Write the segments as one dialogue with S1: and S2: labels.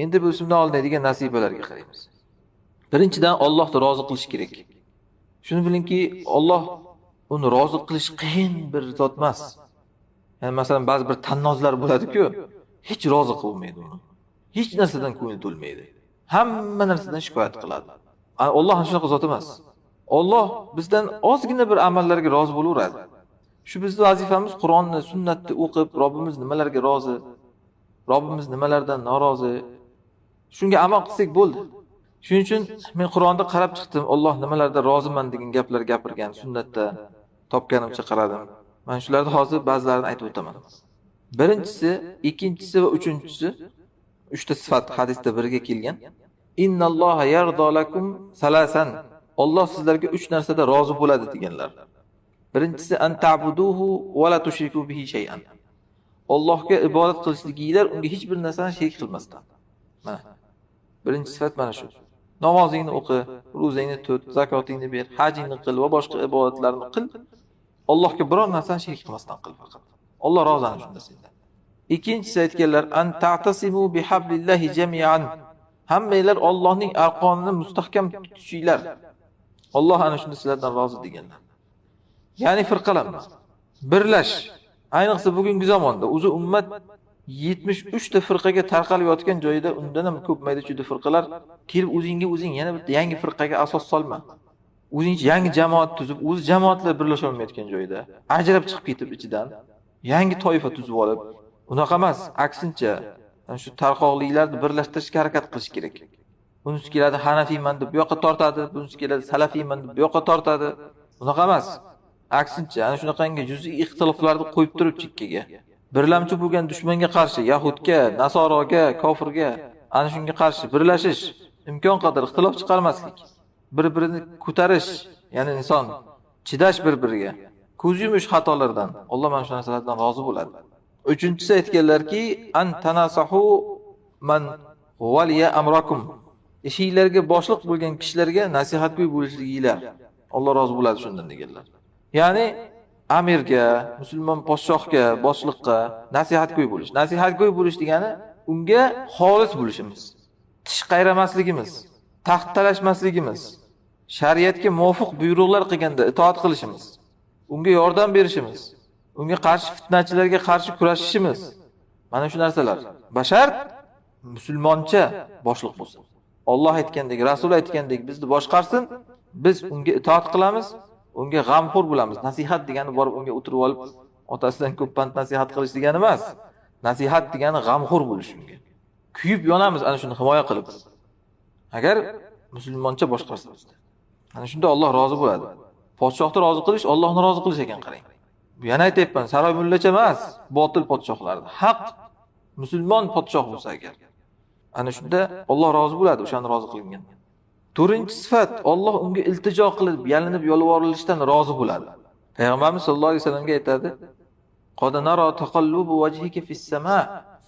S1: Endi bu o'simdan olinadigan nasibalarga qaraymiz. Birinchidan Allohni rozi qilish kerak. Shuni bilingki, Alloh uni rozi qilish qiyin bir zot emas. Ya'ni masalan ba'zi bir tannozlar bo'ladi-ku, hech rozi qilmaydi uni. Hech narsadan ko'ngli to'lmaydi. Hamma narsadan shikoyat qiladi. Alloh shunaqa zot emas. Alloh bizdan ozgina bir amallarga rozi bo'laveradi. Shu bizning vazifamiz Qur'onni, sunnatni o'qib, Robbimiz nimalarga rozi, Robbimiz nimalardan norozi, shunga amal qilsak bo'ldi. Shuning uchun men Qur'onda qarab chiqdim, Alloh nimalarda roziman degan gaplar gapirgan, sunnatda topganimcha qaradim. Men shularni hozir ba'zilarini aytib o'taman. Birinchisi, ikkinchisi va uchinchisi, uchta sifat hadisda birga kelgan. Innalloha yardo lakum salasan. Alloh sizlarga 3 narsada rozi bo'ladi deganlar. Birinchisi an ta'buduhu va la tushriku bihi shay'an. Allohga ibodat qilishliginglar, unga hech bir narsani sherik qilmasdan. Mana. Birinchi sifat mana shu. Namozingni o'qi, ro'zangni tut, zakotingni ber, hajingni qil va boshqa ibodatlarni qil. Allohga biror narsani sherik qilmasdan qil faqat. Alloh rozi ana shunda sendan. Ikkinchisi aytganlar an ta'tasimu bihablillahi jami'an. Hammanglar Allohning arqonini mustahkam tutishinglar. Alloh ana shunda sizlardan rozi deganlar. Ya'ni firqalanma. Birlash. Ayniqsa bugungi zamonda o'zi ummat 73 ta firqaga tarqalib yotgan joyida undan ham ko'p mayda-chuyda firqalar kelib o'zing yana bir yangi firqaga asos solma. O'zing yangi jamoat tuzib, o'z jamoatlar birlasha olmayotgan joyda ajrab chiqib ketib ichidan yangi toifa tuzib olib, unaqa emas, aksincha, shu tarqoqliklarni birlashtirishga harakat qilish kerak. Bunisi keladi Hanafiyman deb bu yoqqa tortadi, bunisi keladi Salafiyman deb bu yoqqa tortadi. Unaqa emas. Aksincha, ana shunaqangi juz'iy ixtiloflarni qo'yib turib chekkaga. Birlamchi bo'lgan dushmanga qarshi, Yahudga, Nasoroga, kofirga, ana shunga qarshi birlashish, imkon qadar ixtilof chiqarmaslik, bir-birini ko'tarish, ya'ni inson chidash bir-biriga, ko'z yumish xatolardan. Alloh mana shu narsalardan rozi bo'ladi. Uchinchisi aytganlarki, an tanasahu man waliya amrakum. Ishinglarga boshliq bo'lgan kishilarga nasihatgo'y bo'lishliginglar. Alloh rozi bo'ladi shundan deganlar. Ya'ni amirga, musulmon podshohga, boshliqqa nasihatgo'y bo'lish. Nasihatgo'y bo'lish degani unga xolis bo'lishimiz, tish qayramasligimiz, taxt talashmasligimiz, shariatga muvofiq buyruqlar qilganda itoat qilishimiz, unga yordam berishimiz, unga qarshi fitnachilarga qarshi kurashishimiz. Mana shu narsalar. Bashar musulmoncha boshliq bo'lsin. Alloh aytgandek, Rasul aytgandek bizni boshqarsin, biz unga itoat qilamiz. Unga g'amxo'r bo'lamiz. Nasihat degani borib unga o'tirib olib, otasidan ko'p pand nasihat qilish degani emas. Nasihat degani g'amxo'r bo'lish unga. Kuyib yonamiz ana shuni himoya qilib. Agar musulmoncha boshqarsa bizda. Ana shunda Alloh rozi bo'ladi. Podshohni rozi qilish, Allohni rozi qilish ekan qarang. Bu yana aytayapman, saroy mullacha emas, botil podshohlardir. Haq musulmon podshoh bo'lsa agar. Ana shunda Alloh rozi bo'ladi, o'shani rozi qilingan. To'rtinchi sifat, Alloh unga iltijo qilib, yalinib yolvorilishdan rozi bo'ladi. Payg'ambarimiz sollallohu alayhi vasallamga aytadi: "Qad nara taqallubu wajhika fis sama,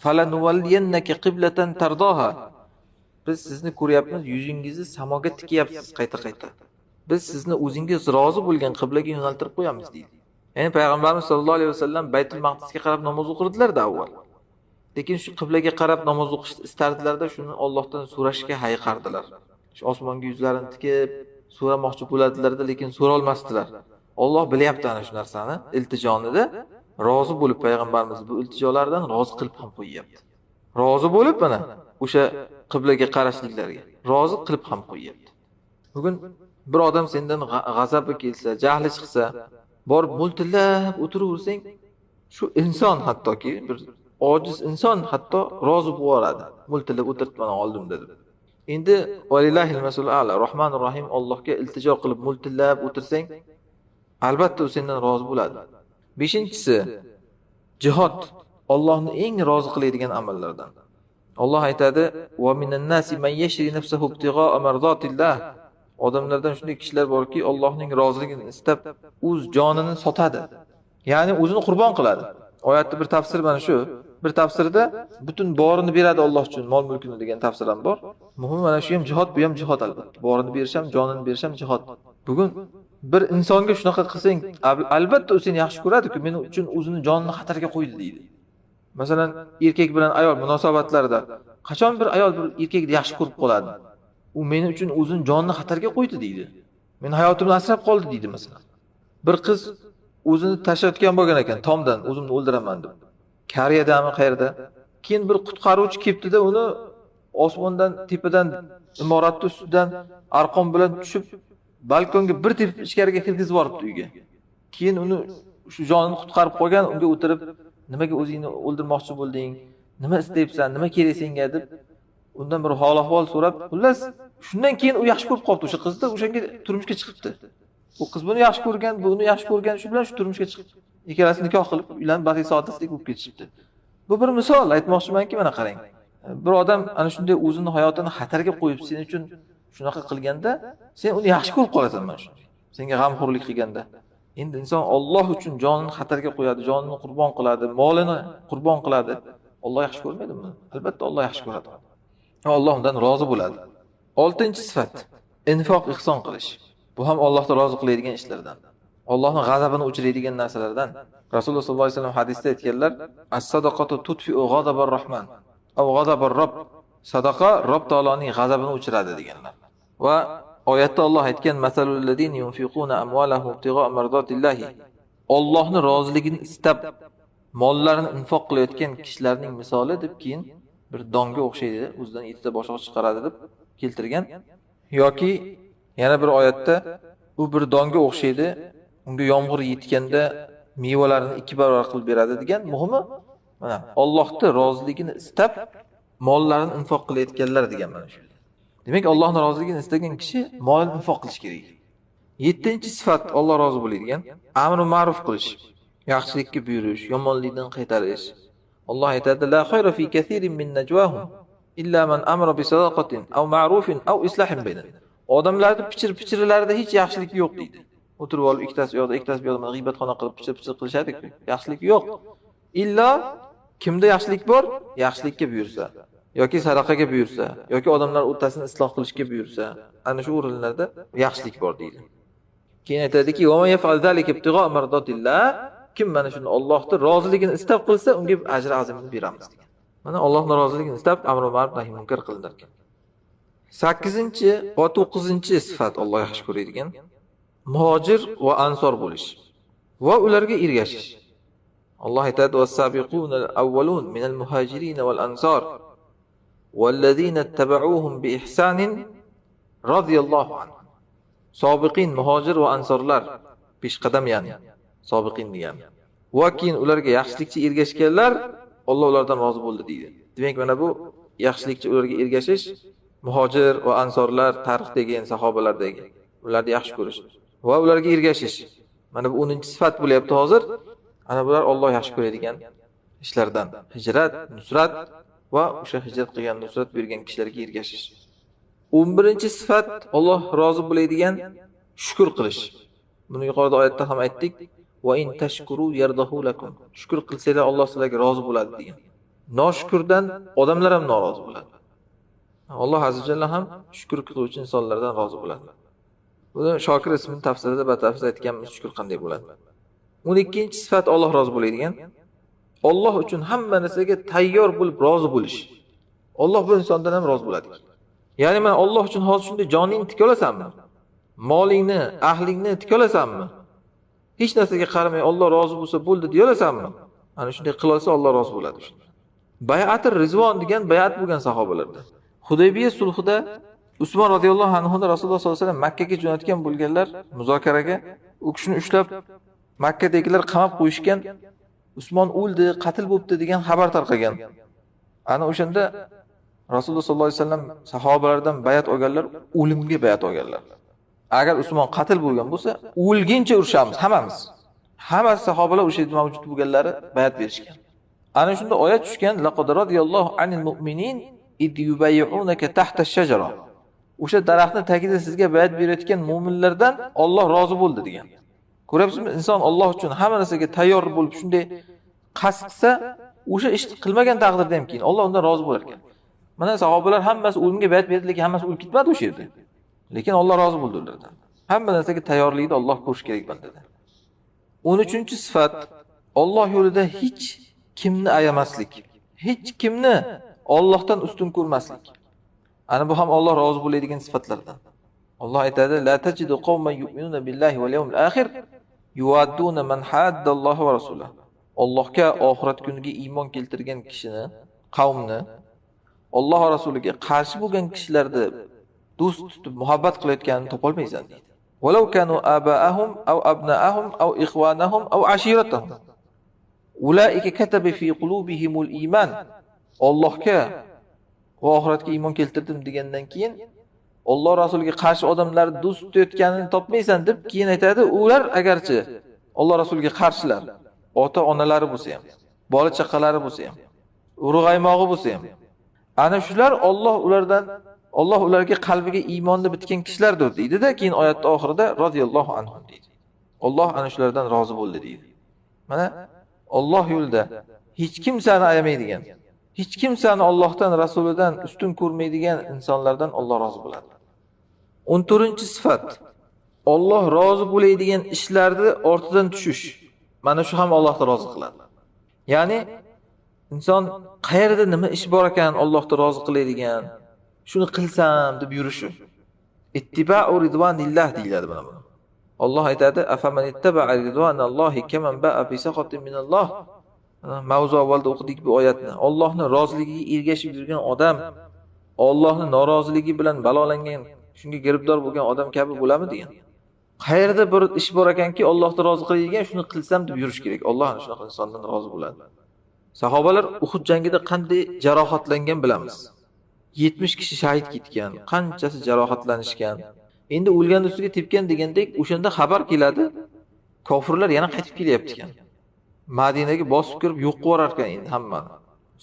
S1: falanuwalliyannaka qiblatan tardoha." Biz sizni ko'ryapmiz, yuzingizni samoga tikyapsiz qayta-qayta. Biz sizni o'zingiz rozi bo'lgan qiblaga yo'naltirib qo'yamiz deydi. Ya'ni payg'ambarimiz sollallohu alayhi vasallam Baytul Maqdisga qarab namoz o'qirdilar-da avval. Lekin shu qiblaga qarab namoz o'qishni istardilarda, shuni Allohdan so'rashga hayiqardilar. Shu osmonga yuzlarini tikib so'ramoqchi bo'ladilar-da, lekin so'ra olmasdilar. Alloh bilyapti ana shu narsani, iltijonida rozi bo'lib payg'ambarimiz bu iltijolardan rozi qilib ham qo'yyapti. Rozi bo'lib mana o'sha qiblaga qarashliklarga rozi qilib ham qo'yyapti. Bugun bir odam sendan g'azabi kelsa, jahli chiqsa, borib multillab o'tiraversang, shu inson hattoki bir ojiz inson hatto rozi bo'ladi. Multillab o'tirtmani oldim dedi. Endi valillahil masul a'la, Rahmanur Rahim Allohga iltijo qilib multillab o'tirsang, albatta u sendan rozi bo'ladi. 5-inchisi jihad, Allohni eng rozi qiladigan amallardan. Alloh aytadi: "Va minan nasi man yashri nafsahu ibtigha'a mardatillah." Odamlardan shunday kishilar borki, Allohning roziligini istab, o'z jonini sotadi. Ya'ni o'zini qurbon qiladi. Oyatda bir tafsir mana shu. Bir tafsirda butun borini beradi Alloh uchun, mol mulkini degan tafsir ham bor. Muhim mana shu ham jihad, bu ham jihad albatta. Borini berisham, jonini berisham jihad. Bugun bir insonga shunaqa qilsang, albatta u seni yaxshi ko'radi-ku, men uchun o'zini jonini xatarga qo'ydi deydi. Masalan, erkak bilan ayol munosabatlarida Qachon bir ayol bir erkakni yaxshi ko'rib qoladi? U meni uchun o'zini jonini xatarga qo'ydi deydi. Meni hayotimni asrab qoldi deydi masalan. Bir qiz o'zini tashlayotgan bo'lgan ekan, tomdan o'zimni o'ldiraman deb. Koreyadami qayerda? Keyin bir qutqaruvchi kelibdi-da, uni osmondan, tepadan, imoratning ustidan arqon bilan tushib, balkonga bir tepib ichkariga kirgizib yuboribdi uyga. Keyin uni shu jonini qutqarib qolgan, unga o'tirib, nimaga o'zingni o'ldirmoqchi bo'lding? Nima istayapsan? Nima kerak senga deb undan bir hol-ahvol so'rab, xullas, shundan keyin u yaxshi ko'rib qoldi o'sha qizni, o'shanga turmushga chiqibdi. U qiz buni yaxshi ko'rgan, buni yaxshi ko'rgan, shu bilan shu turmushga chiqib, ikkalasi nikoh qilib, uylanib, baxtli saodatlik bo'lib ketishibdi. Bu bir misol aytmoqchimanki, mana qarang. Bir odam ana shunday o'zining hayotini xatarga qo'yib, sen uchun shunaqa qilganda, sen uni yaxshi ko'rib qolasan mana shunday. Senga g'amxo'rlik qilganda. Endi inson Alloh uchun jonini xatarga qo'yadi, jonini qurbon qiladi, molini qurbon qiladi. Alloh yaxshi ko'rmaydimi? Albatta Alloh yaxshi ko'radi. Alloh undan rozi bo'ladi. 6-sifat. Infoq, ihson qilish. Bu ham Allohni rozi qiladigan ishlardan. Allohning g'azabini o'chiradigan narsalardan. Rasululloh sollallohu alayhi vasallam hadisda aytganlar: "As-sadaqatu tudfi'u g'adabar rahman aw g'adabar robb." Sadaqa Robb taoloning g'azabini o'chiradi deganlar. Va oyatda Alloh aytgan: "Masalul ladina yunfiquna amwalahum ibtigha'a mardatillohi." Allohning roziligini istab mollarini infoq qilayotgan kishilarning misoli deb keyin bir donga o'xshaydi, o'zidan 7 ta boshoq chiqaradi deb keltirgan. Yoki yana bir oyatda u bir donga o'xshaydi, unga yomg'ir yetganda mevalarini 2 barobar qilib beradi degan. Muhimi, mana Allohning roziligini istab mollarini infoq qilayotganlar degan mana shu. Demak, Allohning roziligini istagan kishi molini infoq qilish kerak. 7-sifat Alloh rozi bo'ladigan amr ma'ruf qilish, yaxshilikka buyurish, yomonlikdan qaytarish. Alloh aytadi: "La khayra fi kathirin min najwahum illa man amara bi sadaqatin aw ma'rufin aw islahin bayna." Odamlarning pichir-pichirlarida hech yaxshilik yo'q deydi. O'tirib olib ikkitasi yo'qda, ikkitasi yo'qda g'iybatxona qilib pichir-pichir qilishadi-ku. Yaxshilik yo'q. Illa kimda yaxshilik bor? Yaxshilikka buyursa, yoki sadaqaga buyursa, yoki odamlar o'rtasini isloh qilishga buyursa, ana shu o'rinlarda yaxshilik bor deydi. Keyin aytadiki: "Va man yaf'al zalika ibtigha'a mardatillah." Kim mana shuni Allohning roziligini istab qilsa, unga ajr azimini beramiz degan. Mana Allohning roziligini istab amr ma'ruf nahiy munkar qilinar ekan. 8 va 9-sifat Alloh yaxshi ko'radigan muhojir va ansor bo'lish va ularga ergashish. Alloh aytadi: "Was-sabiqunal awwalun minal muhajirin wal ansor wallazina ittaba'uuhum bi ihsanin radhiyallohu anhum." Sobiqin, muhojir va ansorlar peshqadam ya'ni sobiqin degan. Va keyin ularga yaxshilikcha ergashganlar Alloh ulardan rozi bo'ldi deydi. Demak, mana bu yaxshilikcha ularga ergashish, muhojir va ansorlar tarixdagi sahobalardagi ularni yaxshi ko'rish va ularga ergashish. Mana bu 10-sifat bo'lyapti hozir. Ana bular Alloh yaxshi ko'radigan ishlardan. Hijrat, nusrat va o'sha hijrat qilgan, nusrat bergan kishilarga ergashish. 11-sifat Alloh rozi bo'ladigan shukr qilish. Buni yuqorida oyatda ham aytdik. Va in tashkuru yardahu lakum. Shukr qilsanglar Alloh sizlarga rozi bo'ladi degan. Noshukrdan odamlar ham norozi bo'ladi. Alloh azza va jalla ham shukr qiluvchi insonlardan rozi bo'ladi. Buni Shokir ismini tafsirida batafsil aytganmiz, shukr qanday bo'ladi. 12-sifat Alloh rozi bo'ladigan Alloh uchun hamma narsaga tayyor bo'lib rozi bo'lish. Alloh bu insondan ham rozi bo'ladi. Ya'ni men Alloh uchun hozir shunday joningni tikolasanmi? Molingni, ahlingni tikolasanmi? Hech narsaga qaramay Alloh rozi bo'lsa bo'ldi deyolasanmi? Ana shunday qilsa Alloh rozi bo'ladi. Bay'atir Rizvon degan bay'at bo'lgan sahobalarda. Hudaybiya sulhida Usmon radhiyallohu anhu Rasululloh sollallohu alayhi vasallam Makka ga jo'natgan bo'lganlar muzokaraga, u kishini ushlab Makkadagilar qamab qo'yishgan. Usmon o'ldi, qatl bo'libdi degan xabar tarqagan. Ana o'shanda Rasululloh sollallohu alayhi vasallam sahobalardan bay'at olganlar, o'limga bay'at olganlar. Agar Usmon qatl bo'lgan bo'lsa, o'lguncha urushamiz hammamiz. Hamma sahobalar o'sha yerda mavjud bo'lganlari bay'at berishgan. Ana shunda oyat tushgan: "Laqad radiyallohu anil mu'minin id yubayyi'unaka tahta ash-shajara." O'sha daraxtning tagida sizga bay'at berayotgan mu'minlardan Alloh rozi bo'ldi degan. Ko'ryapsizmi? Inson Alloh uchun hamma narsaga tayyor bo'lib shunday qasd qilsa, o'sha ishni qilmagan taqdirda ham keyin Alloh undan rozi bo'lar ekan. Mana sahobalar hammasi o'limga bay'at berdi, lekin hammasi o'lib ketmadi o'sha yerda. Lekin Alloh rozi bo'ldi ulardan. Hamma narsaga tayyorlikni Alloh ko'rish kerak bandada. 13-sifat Alloh yo'lida hech kimni ayamaslik. Hech kimni Allohdan ustun ko'rmaslik. Ana bu ham Alloh rozi bo'ladigan sifatlardan. Alloh aytadi: "La tajidu qauman yu'minuna billahi wal yawmil akhir yuwadduna man haddalloha va rasulahu." Allohga oxirat kuniga iymon keltirgan kishini, qavmni Alloh va rasuliga qarshi bo'lgan kishilarni do'st tutib muhabbat qilayotganini topolmaysan deydi. "Walau kanu aba'ahum aw abna'ahum aw ikhwanahum aw ashiratahum ulaika kataba fi qulubihimul iman." Allohga va oxiratga iymon keltirdim degandan keyin Alloh rasuliga qarshi odamlar do'st tutayotganini topmaysan deb keyin aytadi, ular agarchi Alloh rasuliga qarshilar, ota-onalari bo'lsa ham, bola chaqalari bo'lsa ham, urug'aymog'i bo'lsa ham, ana shular Alloh ularga qalbiga iymonni bitgan kishilardir deydi-da, keyin oyatning oxirida radhiyallohu anhum deydi. Alloh ana shulardan rozi bo'ldi deydi. Mana Alloh yo'lida hech kimsani ayamaydigan, hech kimsani Allohdan, rasulidan ustun ko'rmaydigan insonlardan Alloh rozi bo'ladi. 14-sifat. Alloh rozi bo'ladigan ishlarni ortidan tushish. Mana shu ham Allohni rozi qiladi. Ya'ni inson qayerda nima ish bor ekan Allohni rozi qiladigan, shuni qilsam deb yurishi. Ittiba'u ridvanillah deyiladi buni. Alloh aytadi: "Afaman ittaba'a ridvanallohi kaman ba'a fi saqatin minalloh." Mavzu avvalda o'qidik bu oyatni. Allohning roziligiga ergashib yurgan odam Allohning noroziligi bilan balolangan, shunga giribdor bo'lgan odam kabi bo'lami degan. Qayerda bir ish bor ekanki Allohni rozi qiladigan, shuni qilsam deb yurish kerak. Alloh ana shunaqa insondan rozi bo'ladi. Sahobalar Uhud jangida qanday jarohatlangan bilamiz. 70 kishi shahid ketgan, qanchasi jarohatlanishgan. Endi o'lgan ustiga tepgan degandek, o'shanda xabar keladi, kofirlar yana qaytib kelyapti ekan. Madinaga bosib kirib yo'q qilar ekan endi hammani.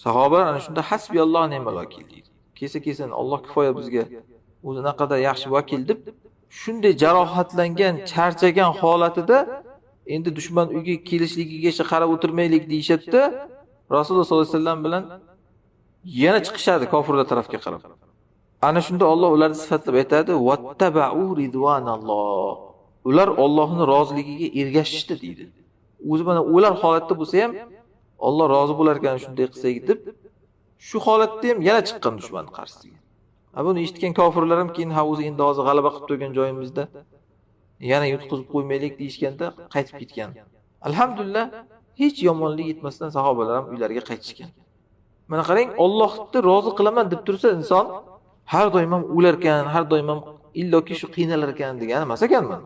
S1: Sahobalar ana shunda hasbiyalloh ni'mal vakil deydi. Kelsa Alloh kifoya bizga. O'zi naqadar yaxshi vakil deb shunday jarohatlangan, charchagan holatida endi dushman uyga kelishligigacha qarab o'tirmaylik deyshadda, Rasululloh sollallohu alayhi vasallam bilan yana chiqishadi kofirlar tarafga qarab. Ana shunda Alloh ularni sifatlab aytadi: "Wattaba'u ridvanalloh." Ular Allohning roziligiga ergashishdi deydi. O'zi mana ular holatda bo'lsa ham Alloh rozi bo'lar ekan shunday qilsak deb, shu holatda ham yana chiqqan dushman qarshisiga. Buni eshitgan kofirlar ham keyin o'zi endi hozir g'alaba qilib turgan joyimizda yana yutqizib qo'ymaylik deyishganda qaytib ketgan. Alhamdulillah, hech yomonlik yetmasdan sahobalar ham uylariga qaytishgan. Mana qarang, Allohni rozi qilaman deb tursa inson har doim ham o'lar ekan, har doim ham illoki shu qiynalar ekan degani emas ekanman.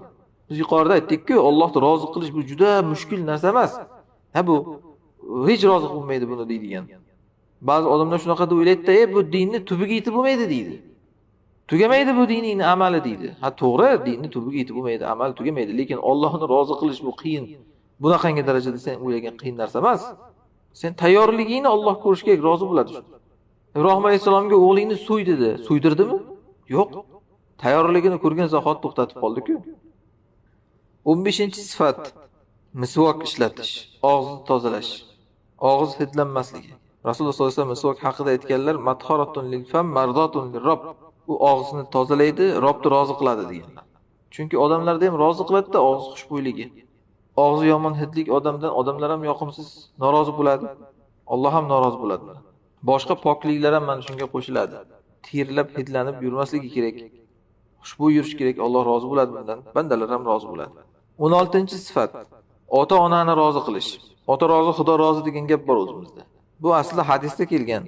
S1: Biz yuqorida aytdik-ku, Allohni rozi qilish bu juda mushkul narsa emas. Bu hech rozi bo'lmaydi buni deydigan. Ba'zi odamlar shunaqa deb o'ylaydi-da, bu dinni tubiga yetib bo'lmaydi deydi. Tugamaydi bu dinning amali deydi. To'g'ri, dinni tubiga yetib bo'lmaydi, amal tugamaydi, lekin Allohni rozi qilish bu qiyin. Bunaqangi darajada sen o'ylagan qiyin narsa emas. Sen tayyorligingni Alloh ko'rishga rozi bo'ladi. Ibrohim alayhisalomga o'g'lingni so'y dedi. So'ydirdimi? Yo'q. Tayyorligini ko'rgan zahot to'xtatib qoldi-ku. 15-sifat. Misvok ishlatish, og'izni tozalash, og'iz hidlanmasligi. Rasululloh sollallohu alayhi vasallam misvok haqida aytganlar: "Matharatun lil fam, mardatun lir robb." U og'izni tozalaydi, Robbni rozi qiladi deganlar. Chunki odamlarda ham rozi qiladi-da og'iz xushbo'yligi. Og'izi yomon hidlik odamlar ham yoqimsiz, norozi bo'ladi. Alloh ham norozi bo'ladi. Boshqa pokliklar ham mana shunga qo'shiladi. Terlab hidlanib yurmasligi kerak. Xushbo'y yurish kerak, Alloh rozi bo'ladi bundan. Bandalar ham rozi bo'ladi. 16-sifat. Ota-onani rozi qilish. Ota rozi, Xudo rozi degan gap bor o'zimizda. Bu asli hadisda kelgan.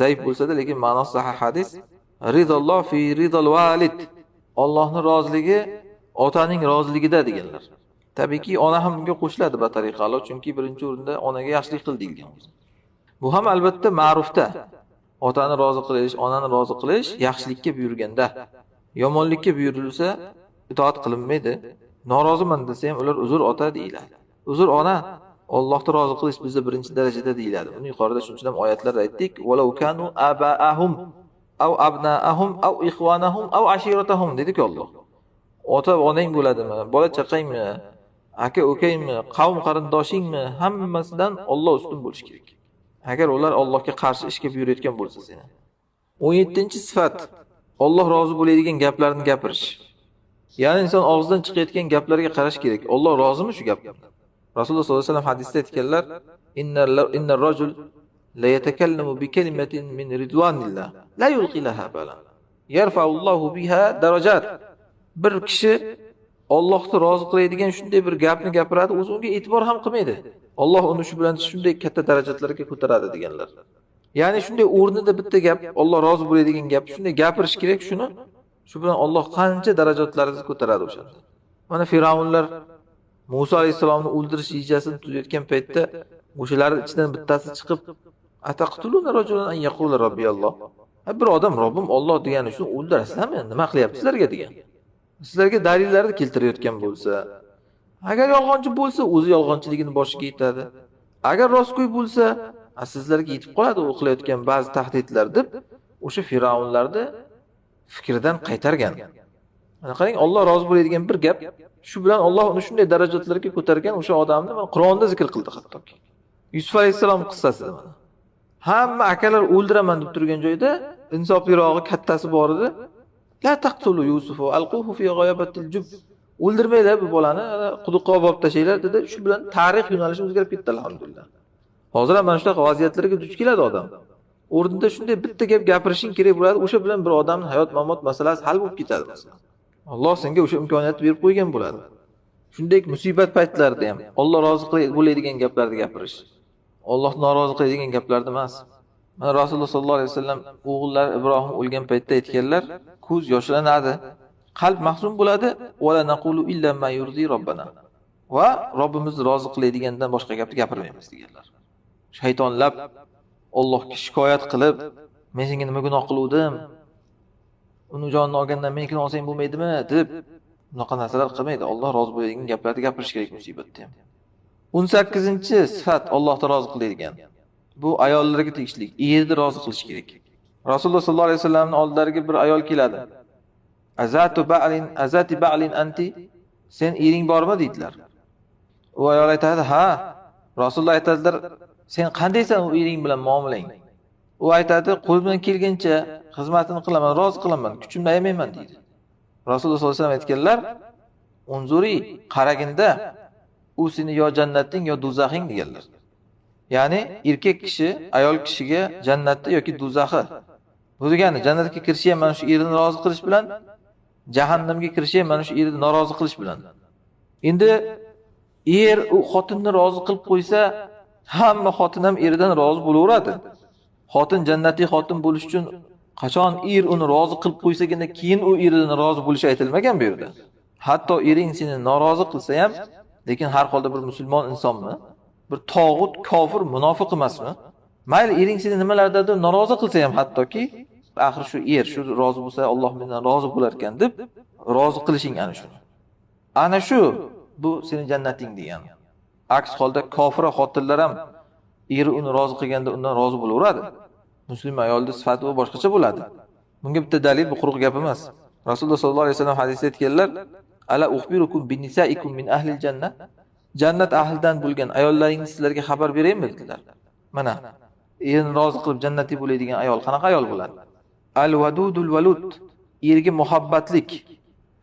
S1: Zaif bo'lsa-da, lekin ma'nosi sahih hadis. Ridalloh fi ridal valid. Allohning roziligi otaning roziligida deganlar. Tabiiyki, ona ham bunga qo'shiladi batariqalo, chunki birinchi o'rinda onaga yaxshilik qil degan. Bu ham albatta ma'rufda. Otani rozi qilish, onani rozi qilish yaxshilikka buyurganda. Yomonlikka buyurilsa itoat qilinmaydi. Noroziman desa ham ular uzr ota deyiladi. Uzr ona, Allohni rozi qilish bizda birinchi darajada deyiladi. Uni yuqorida shunchalik oyatlarda aytdik. Walau kanu aba'ahum aw abna'ahum aw ikhwanahum aw ashiratahum dedik Alloh. Ota onang bo'ladimi, bola chaqangmi, aka ukangmi, qavm qarindoshingmi, hammasidan Alloh ustun bo'lish kerak. Agar ular Allohga qarshi ishga buyurayotgan bo'lsa seni. 17-sifat. Alloh rozi bo'ladigan gaplarni gapirish. Ya'ni inson og'zidan chiqayotgan gaplarga qarash kerak. Alloh rozimi shu gapdan? Rasululloh sollallohu alayhi vasallam hadisda aytganlar: "Innar rajul la yatakallamu bi kalimatin min ridwanillah la yulqi laha bala. Yarfa'ullohu biha darajat. Bir kishi Allohni rozi qiladigan shunday bir gapni gapiradi, o'zi unga e'tibor ham qilmaydi. Alloh uni shu bilan shunday katta darajatlarga ko'taradi deganlar. Ya'ni shunday o'rnida bitta gap, Alloh rozi bo'ladigan gap, shunday gapirish kerak shuni. Shu bilan Alloh qancha darajatlaringizni ko'taradi o'shanda. Mana Firavunlar Musa alayhisolamni o'ldirish rejasini tuzayotgan paytda o'shalarning ichidan bittasi chiqib, "Ataqtuluna rajulan an yaqula robbiyalloh." Bir odam Robbim Alloh degani shuni o'ldirasizlarmi? Nima qilyapsizlarga degan. Sizlarga dalillarni keltirayotgan bo'lsa, agar yolg'onchi bo'lsa, o'zi yolg'onchiligini boshiga yetadi. Agar rostgo'y bo'lsa, sizlarga yetib qoladi u qilayotgan ba'zi tahdidlar deb o'sha Firavunlarni fikridan qaytargan. Mana qarang, Alloh rozi bo'ladigan bir gap, shu bilan Alloh uni shunday darajatlarga ko'targan o'sha odamni Qur'onda zikr qildi hattoki. Yusuf alayhisalom qissasida mana. Hamma akalar o'ldiraman deb turgan joyda insoflirog'i kattasi bor edi. La taqtulu Yusuf va alquhu fi ghayabatil jub. O'ldirmaylar bu bolani, quduqqa olib tashlaylar dedi. Shu bilan tarix yo'nalishi o'zgarib ketdi alhamdulillah. Hozir ham mana shunaqa vaziyatlarga duch keladi odam. O'rnida shunday bitta gap gapirishing kerak bo'ladi, o'sha bilan bir odamning hayot-mamot masalasi hal bo'lib ketadi masalan. Alloh senga o'sha imkoniyatni berib qo'ygan bo'ladi. Shunday musibat paytlarida ham Alloh rozi bo'ladigan gaplarni gapirish. Alloh norozi qiladigan gaplarni emas. Mana Rasululloh sollallohu alayhi vasallam o'g'illari Ibrohim o'lgan paytda aytganlar, ko'z yoshlanadi, qalb mahzun bo'ladi, va la naqulu illa ma yurdi robbana. Va Robbimizni rozi qiladigandan boshqa gapni gapirmaymiz deganlar. Shaytonlab Allohga shikoyat qilib, men senga nima gunoh qiluvdim? Uni jonini olgandan menikini olsang bo'lmaydimi deb bunaqa narsalar qilmaydi. Alloh rozi bo'ladigan gaplarni gapirish kerak musibatda ham. 18-sifat Allohga rozi qiladigan. Bu ayollarga tegishli, erni rozi qilish kerak. Rasululloh sollallohu alayhi vasallamning oldilariga bir ayol keladi. Azati ba'lin anti? Sen ering bormi deydilar. U ayol aytadi, "Ha." Rasululloh aytadilar, "Sen qandaysan u ering bilan muomalang?" U aytadi, "Qo'limdan kelgancha xizmatini qilaman, rozi qilaman, kuchimni ayamayman" deydi. Rasululloh sollallohu alayhi vasallam aytganlar, "Unzuri, qaraginda u seni yo jannatning yo do'zaxing" deganlar. Ya'ni erkak kishi ayol kishiga jannatda yoki do'zaxi. Bu degani jannatga kirishi ham mana shu erini rozi qilish bilan, jahannamga kirishi ham mana shu erini norozi qilish bilan. Endi er u xotinni rozi qilib qo'ysa, hamma xotin ham eridan rozi bo'laveradi. Xotin jannatiy xotin bo'lish uchun qachon er uni rozi qilib qo'ysagina keyin u eridan rozi bo'lishi aytilmagan bu yerda. Hatto ering seni norozi qilsa ham, lekin har holda bir musulmon insonmi? Bir tog'ut, kofir, munofiq emasmi? Mayli ering seni nimalardadir norozi qilsa ham hattoki, axir shu er shu rozi bo'lsa Alloh mendan rozi bo'lar ekan deb rozi qilishing ana shu. Ana shu bu seni jannating degan. Aks holda kofira xotinlar ham eri uni rozi qilganda undan rozi bo'laveradi. Musulmon ayolning sifati u boshqacha bo'ladi. Bunga bitta dalil bu quruq gap emas. Rasululloh sollallohu alayhi vasallam hadisda aytganlar, "Ala ukhbirukum bi nisaikum min ahli al-jannah?" Jannat ahlidan bo'lgan ayollaringizni sizlarga xabar beraymi dedilar. Mana erini rozi qilib jannatiy bo'ladigan ayol qanaqa ayol bo'ladi? Al-wadudul walud, eriga muhabbatlik,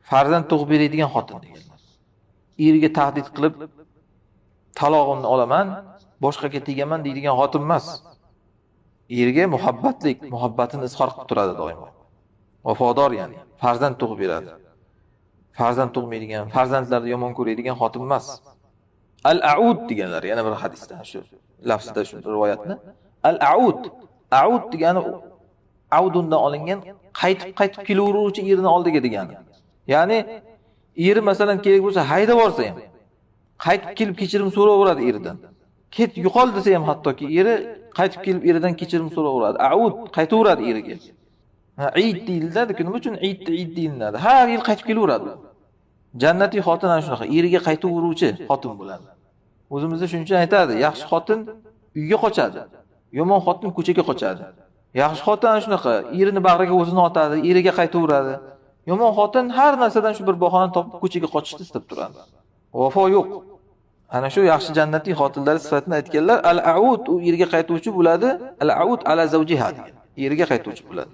S1: farzand tug'ib beradigan xotin deganlar. Eriga tahdid qilib talog'imni olaman, boshqaga tegaman deydigan xotin emas. Eriga muhabbatlik, muhabbatini izhor qilib turadi doimo. Vafodor ya'ni, farzand tug'ib beradi. Farzand tug'maydigan, farzandlarni yomon ko'radigan xotin emas. Al-aud deganlar yana bir hadisda shu lafzda shu rivoyatni. Al-aud, aud degani audundan olingan qaytib kelaveruvchi erni oldiga degani. Ya'ni eri masalan kerak bo'lsa haydab borsa ham qaytib kelib kechirim so'raveradi eridan. Ket yo'qol desa ham hattoki eri qaytib kelib eridan kechirim so'raveradi. Aud qaytaveradi eriga. Eid deyiladi, nima uchun Eid deyiladi? Har yil qaytib kelaveradi. Jannatiy xotin ana shunaqa, eriga qaytaveruvchi xotin bo'ladi. O'zimizda shuning uchun aytadi, yaxshi xotin uyga qochadi, yomon xotin ko'chaga qochadi. Yaxshi xotin ana shunaqa, erini bag'riga o'zini otadi, eriga qaytaveradi. Yomon xotin har narsadan shu bir bahona topib ko'chaga qochishni istab turadi. Vafo yo'q. Ana shu yaxshi jannatiy xotinlar sifatini aytganlar, al-aud u eriga qaytuvchi bo'ladi, al-aud ala zawjiha degan. Eriga qaytuvchi bo'ladi.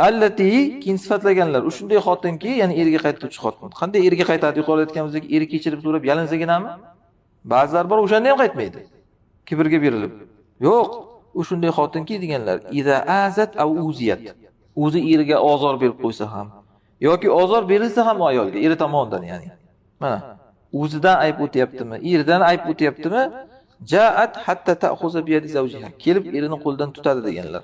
S1: Allati keyin sifatlaganlar. U shunday xotinki, ya'ni eriga qaytuvchi xotin. Qanday eriga qaytadi? Yuqorida aytganimizdek, eri kechirib so'rab yalinsaginami? Ba'zilar bor, o'shanda ham qaytmaydi. Kibrga berilib. Yo'q, u shunday xotinki deganlar, iza azat aw uziyat. O'zi eriga ozor berib qo'ysa ham yoki ozor berilsa ham ayolga, eri tomonidan ya'ni. Mana, o'zidan ayb o'tyaptimi, eridan ayb o'tyaptimi? Ja'at hatta ta'khuza bi yadi zawjiha. Kelib erini qo'ldan tutadi deganlar.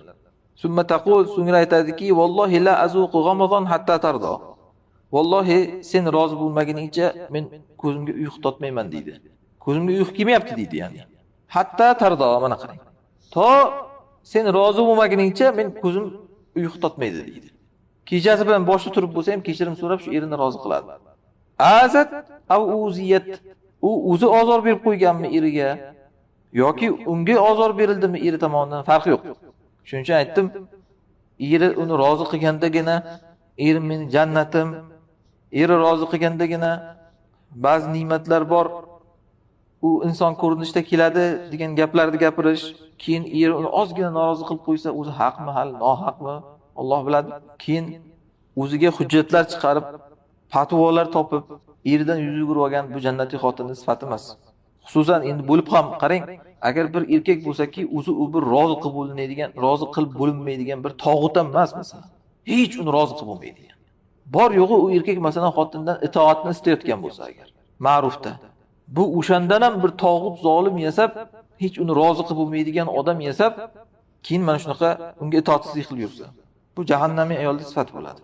S1: Summa taqul, so'ngra aytadiki, vallohi la azuqu ghamazan hatta tardo. Vallohi sen rozi bo'lmaguningcha men ko'zimga uyqu totmayman deydi. Ko'zimga uyqu kelmayapti deydi ya'ni. Hatta tardo, mana qarang. To sen rozi bo'lmaguningcha men ko'zim uyqu totmaydi deydi. Kechasi bilan boshda turib bo'lsa ham kechirim so'rab shu erini rozi qiladi. Azat aw uziyat. U o'zi ozor berib qo'yganmi eriga yoki unga ozor berildimi eri tomonidan farqi yo'q. Shuning uchun aytdim, eri uni rozi qilgandagina, erim meni jannatim, eri rozi qilgandagina ba'zi ne'matlar bor. U inson ko'rinishda keladi degan gaplarni gapirish, keyin eri uni ozgina norozi qilib qo'ysa, o'zi haqmi, hali nohaqmi, Alloh biladi. Keyin o'ziga hujjatlar chiqarib, fatvolar topib, eridan yuz yugurib olgan bu jannatiy xotinning sifati emas. Xususan endi bo'lib ham qarang, agar bir erkak bo'lsa-ki, o'zi u bir rozi qilib bo'linadigan, rozi qilib bo'linmaydigan bir tog'ut emas masalan. Hech uni rozi qilib bo'lmaydi. Bor yo'g'i u erkak masalan xotindan itoatni istayotgan bo'lsa agar, ma'rufda. Bu o'shandan ham bir tog'ut zolim yasab, hech uni rozi qilib bo'lmaydigan odam yasab, keyin mana shunaqa unga itoatsizlik qilib yursa, bu jahannamiy ayolning sifati bo'ladi.